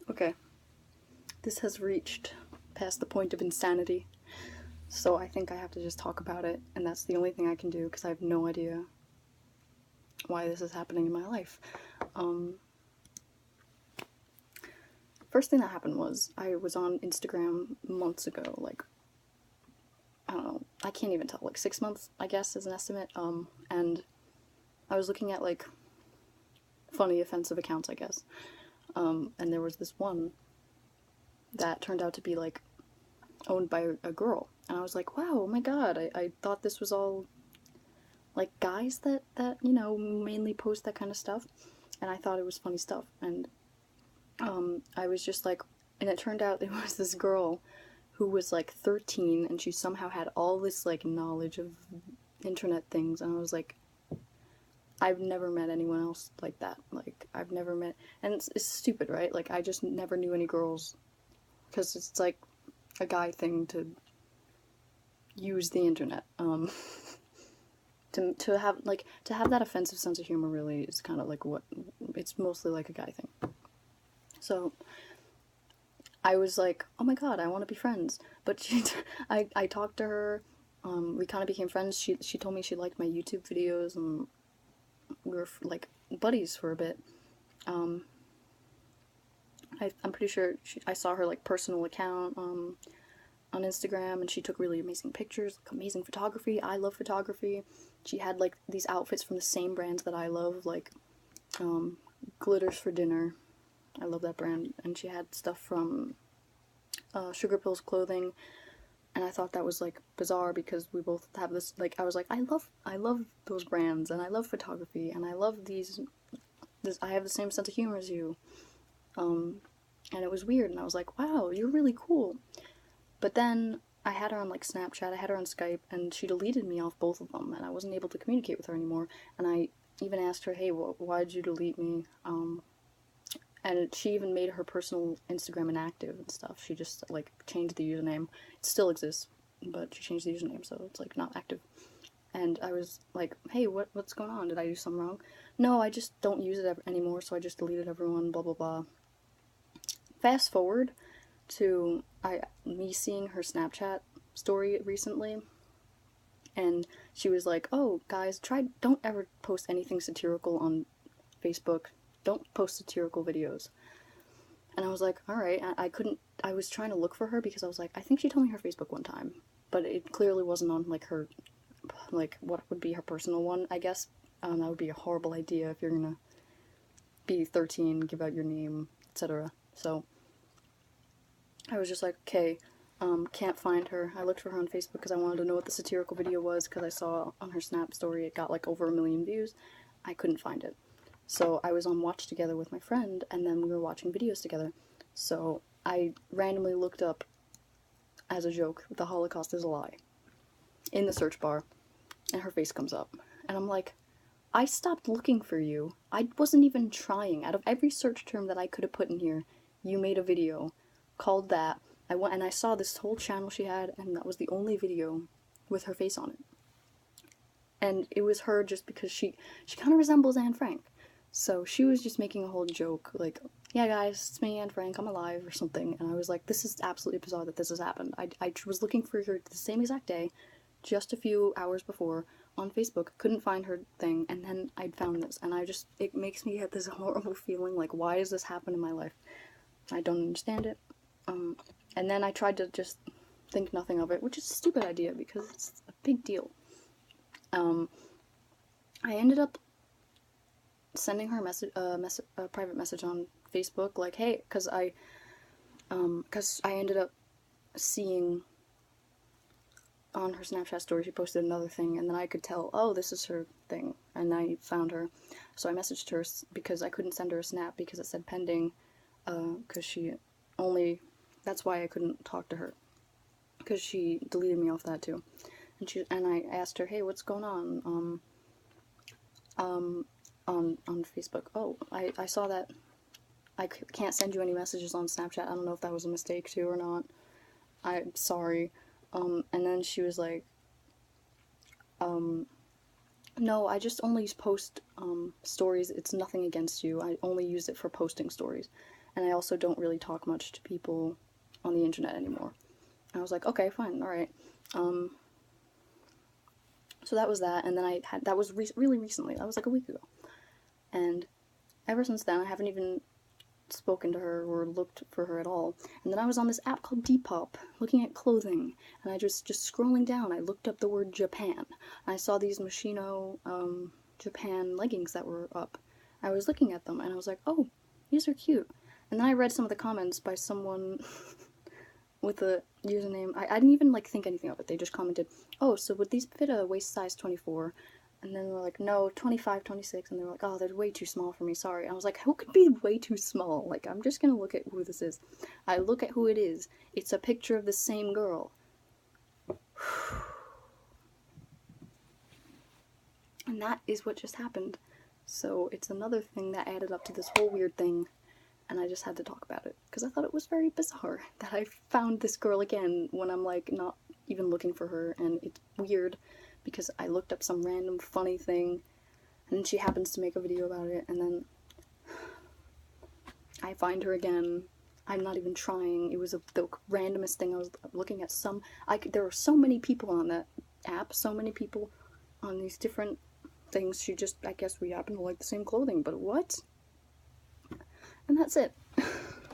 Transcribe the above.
Okay, this has reached past the point of insanity, so I think I have to just talk about it, and that's the only thing I can do because I have no idea why this is happening in my life. First thing that happened was I was on Instagram months ago, like, I don't know, I can't even tell, like 6 months, I guess, is an estimate, and I was looking at, like, funny, offensive accounts, I guess, and there was this one that turned out to be, like, owned by a girl, and I was like, wow, oh my god, I thought this was all, like, guys that, you know, mainly post that kind of stuff, and I thought it was funny stuff, and, I was just like, and it turned out it was this girl who was, like, 13, and she somehow had all this, like, knowledge of internet things, and I was like, I've never met anyone else like that. Like, I've never met, and it's stupid, right? Like, I just never knew any girls, because it's like a guy thing to use the internet. To have, like, to have that offensive sense of humor really is kind of like what, it's mostly like a guy thing. So I was like, oh my god, I want to be friends. But I talked to her. We kind of became friends. She told me she liked my YouTube videos, and we were like buddies for a bit. I'm pretty sure I saw her, like, personal account on Instagram, and she took really amazing pictures, like, amazing photography. I love photography. She had, like, these outfits from the same brands that I love, like, Glitters for Dinner. I love that brand. And she had stuff from Sugar Pills Clothing, and I thought that was, like, bizarre because we both have this, like, I was like, I love those brands, and I love photography, and I love I have the same sense of humor as you. And it was weird, and I was like, wow, you're really cool. But then I had her on, like, Snapchat, I had her on Skype, and she deleted me off both of them, and I wasn't able to communicate with her anymore. And I even asked her, hey, why'd you delete me? And she even made her personal Instagram inactive and stuff. She just, like, changed the username. It still exists, but she changed the username, so it's, like, not active. And I was like, hey, what's going on? Did I do something wrong? No, I just don't use it anymore, so I just deleted everyone, blah, blah, blah. Fast forward to me seeing her Snapchat story recently, and she was like, "Oh, guys, don't ever post anything satirical on Facebook. Don't post satirical videos." And I was like, "All right." I couldn't. I was trying to look for her because I was like, I think she told me her Facebook one time, but it clearly wasn't on, like, her, like, what would be her personal one, I guess. That would be a horrible idea if you're gonna be 13, give out your name, etc. So I was just like, okay, can't find her. I looked for her on Facebook because I wanted to know what the satirical video was because I saw on her Snap story it got, like, over 1 million views. I couldn't find it. So I was on Watch Together with my friend, and then we were watching videos together. So I randomly looked up, as a joke, "The Holocaust is a Lie" in the search bar, and her face comes up. And I'm like, I stopped looking for you. I wasn't even trying. Out of every search term that I could have put in here, you made a video called that. I went and I saw this whole channel she had, and that was the only video with her face on it. And it was her just because she kind of resembles Anne Frank. So she was just making a whole joke, like, yeah, guys, it's me, Anne Frank, I'm alive, or something. And I was like, this is absolutely bizarre that this has happened. I was looking for her the same exact day, just a few hours before, on Facebook, couldn't find her thing, and then I'd found this, and it makes me get this horrible feeling, like, why does this happen in my life? I don't understand it. And then I tried to just think nothing of it, which is a stupid idea because it's a big deal. I ended up sending her a private message on Facebook, like, hey, because I ended up seeing on her Snapchat story she posted another thing, and then I could tell, oh, this is her thing, and I found her. So I messaged her because I couldn't send her a snap because it said pending, because she only, that's why I couldn't talk to her, because she deleted me off that too. And I asked her, hey, what's going on on Facebook? Oh, I saw that I can't send you any messages on Snapchat. I don't know if that was a mistake too or not. I'm sorry. And then she was like, no, I just only post stories. It's nothing against you. I only use it for posting stories. and I also don't really talk much to people on the internet anymore. And I was like, okay, fine, alright. So that was that, and then that was really recently, that was like a week ago. And ever since then, I haven't even spoken to her or looked for her at all. And then I was on this app called Depop, looking at clothing, and I just scrolling down, I looked up the word Japan. And I saw these Moschino Japan leggings that were up. I was looking at them, and I was like, oh, these are cute. And then I read some of the comments by someone with a username, I didn't even like think anything of it, they just commented, oh, so would these fit a waist size 24? And then they're like, no, 25, 26, and they're like, oh, they're way too small for me, sorry. And I was like, who could be way too small? Like, I'm just gonna look at who this is. I look at who it is. It's a picture of the same girl. And that is what just happened. So it's another thing that added up to this whole weird thing, and I just had to talk about it, because I thought it was very bizarre that I found this girl again when I'm, like, not even looking for her, and it's weird, because I looked up some random funny thing, and she happens to make a video about it, and then I find her again. I'm not even trying. It was the randomest thing. I was looking at there were so many people on that app, so many people on these different things. I guess we happen to like the same clothing, but what? And that's it.